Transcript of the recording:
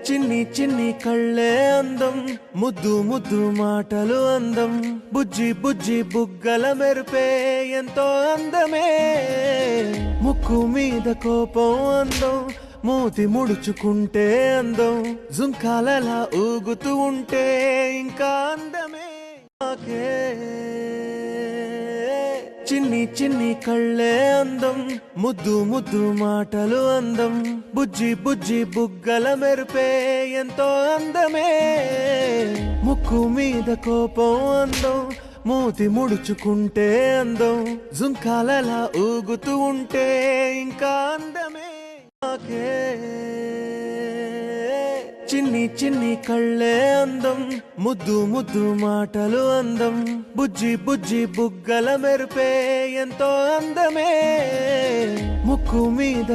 చిన్ని చిన్ని కళ్ళే అందం, ముద్దు ముద్దు మాటలు అందం, బుజ్జి బుజ్జి బుగ్గల మెరుపే ఎంతో అందమే. ముక్కు మీద కోపం అందం, మూతి ముడుచుకుంటే అందం, జుంకాలలా ఊగుతూ ఉంటే ఇంకా అందమే. చిన్ని చిన్ని కళ్ళే అందం, ముద్దు ముద్దు మాటలు అందం, బుజ్జి బుజ్జి బుగ్గల మెరుపే ఎంతో అందమే. ముక్కు మీద కోపం అందం, మూతి ముడుచుకుంటే అందం, జుంకాలలా ఊగుతూ ఉంటే ఇంకా అందమే. చిన్ని చిన్ని కళ్ళే అందం, ముద్దు ముద్దు మాటలు అందం, బుజ్జి బుజ్జి బుగ్గల మెరుపే ఎంతో అందమే. ముక్కు మీద